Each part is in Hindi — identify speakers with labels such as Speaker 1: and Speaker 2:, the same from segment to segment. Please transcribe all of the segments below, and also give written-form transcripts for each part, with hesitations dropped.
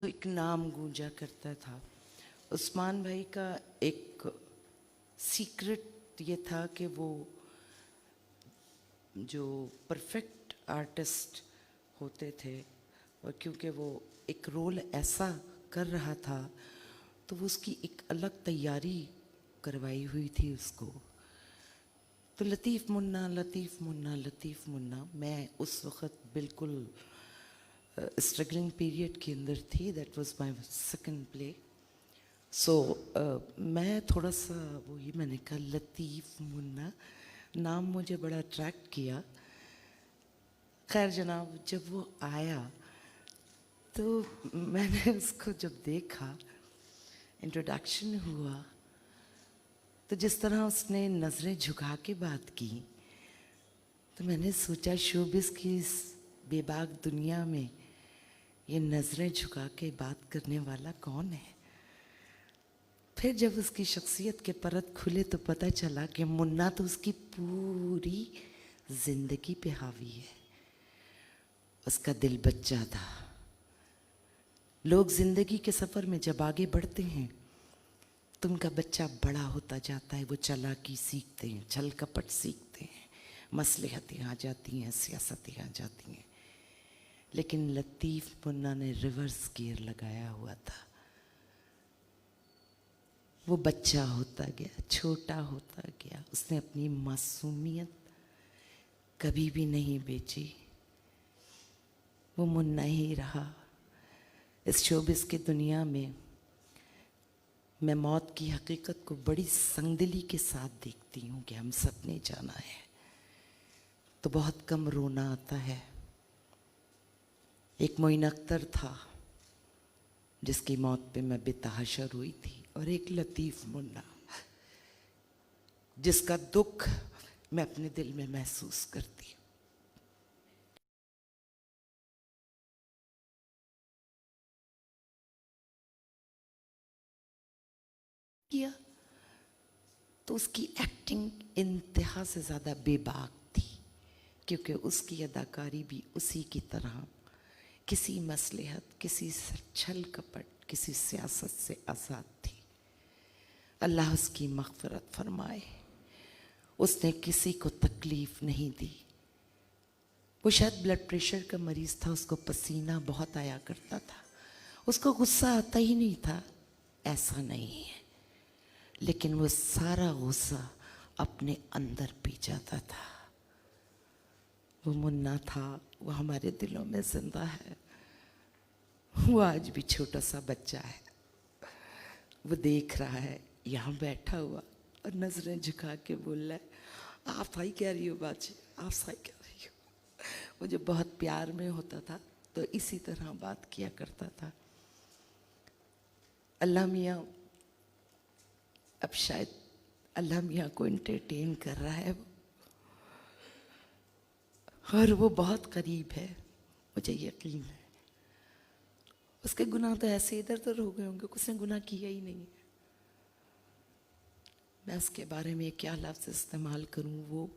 Speaker 1: तो एक नाम गूंजा करता था। उस्मान भाई का एक सीक्रेट ये था कि वो जो परफेक्ट आर्टिस्ट होते थे, और क्योंकि वो एक रोल ऐसा कर रहा था तो वो उसकी एक अलग तैयारी करवाई हुई थी उसको। तो लतीफ़ मुन्ना लतीफ़ मुन्ना लतीफ़ मुन्ना, मैं उस वक़्त बिल्कुल स्ट्रगलिंग पीरियड के अंदर थी। That was my second play. So मैं थोड़ा सा वही, मैंने कहा लतीफ़ मुन्ना, नाम मुझे बड़ा अट्रैक्ट किया। खैर जनाब, जब वो आया तो मैंने उसको जब देखा, इंट्रोडक्शन हुआ, तो जिस तरह उसने नज़रें झुका के बात की, तो मैंने सोचा शोबिस की इस बेबाक दुनिया में ये नज़रें झुका के बात करने वाला कौन है। फिर जब उसकी शख्सियत के परत खुले तो पता चला कि मुन्ना तो उसकी पूरी जिंदगी पे हावी है। उसका दिल बच्चा था। लोग जिंदगी के सफ़र में जब आगे बढ़ते हैं तो उनका बच्चा बड़ा होता जाता है। वो चालाकी सीखते हैं, छल कपट सीखते हैं, मसलहतें आ जाती हैं, सियासतें आ जाती हैं। लेकिन लतीफ़ मुन्ना ने रिवर्स गियर लगाया हुआ था। वो बच्चा होता गया, छोटा होता गया। उसने अपनी मासूमियत कभी भी नहीं बेची। वो मुन्ना ही रहा। इस शोबिस की दुनिया में मैं मौत की हकीकत को बड़ी संगदिली के साथ देखती हूँ कि हम सब ने जाना है, तो बहुत कम रोना आता है। एक मोइन अख्तर था जिसकी मौत पे मैं बेतहाशा रोई थी, और एक लतीफ़ मुन्ना जिसका दुख मैं अपने दिल में महसूस करती हूँ। किया तो उसकी एक्टिंग इंतहा से ज़्यादा बेबाक थी, क्योंकि उसकी अदाकारी भी उसी की तरह किसी मसलहत, किसी छल कपट, किसी सियासत से आज़ाद थी। अल्लाह उसकी मग़फ़िरत फरमाए। उसने किसी को तकलीफ़ नहीं दी। वो शायद ब्लड प्रेशर का मरीज़ था, उसको पसीना बहुत आया करता था, उसको गुस्सा आता ही नहीं था, ऐसा नहीं है। लेकिन वो सारा गुस्सा अपने अंदर पी जाता था। वो मुन्ना था, वो हमारे दिलों में जिंदा है। वो आज भी छोटा सा बच्चा है। वो देख रहा है यहाँ बैठा हुआ और नजरें झुका के बोल रहा है, आप सही कह रही हो बाजी, आप सही कह रही हो। वो जो बहुत प्यार में होता था तो इसी तरह बात किया करता था। अल्लाह मियाँ, अब शायद अल्लाह मियाँ को एंटरटेन कर रहा है वो, और वो बहुत करीब है, मुझे यकीन है। उसके गुनाह तो ऐसे इधर उधर हो गए होंगे, उसने गुनाह किया ही नहीं है। मैं उसके बारे में क्या लफ्ज़ इस्तेमाल करूं। वो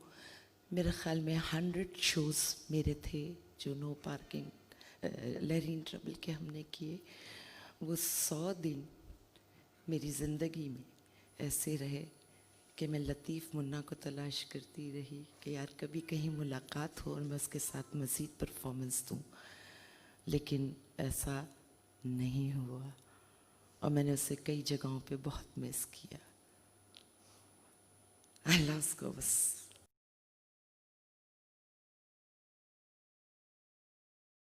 Speaker 1: मेरे ख़्याल में 100 शोज़ मेरे थे जो नो पार्किंग लहरीन ट्रबल के हमने किए। वो 100 दिन मेरी ज़िंदगी में ऐसे रहे कि मैं लतीफ़ मुन्ना को तलाश करती रही कि यार कभी कहीं मुलाकात हो और मैं उसके साथ मज़ीद परफॉर्मेंस दूँ, लेकिन ऐसा नहीं हुआ और मैंने उसे कई जगहों पे बहुत मिस किया। अल्लाह उसको बस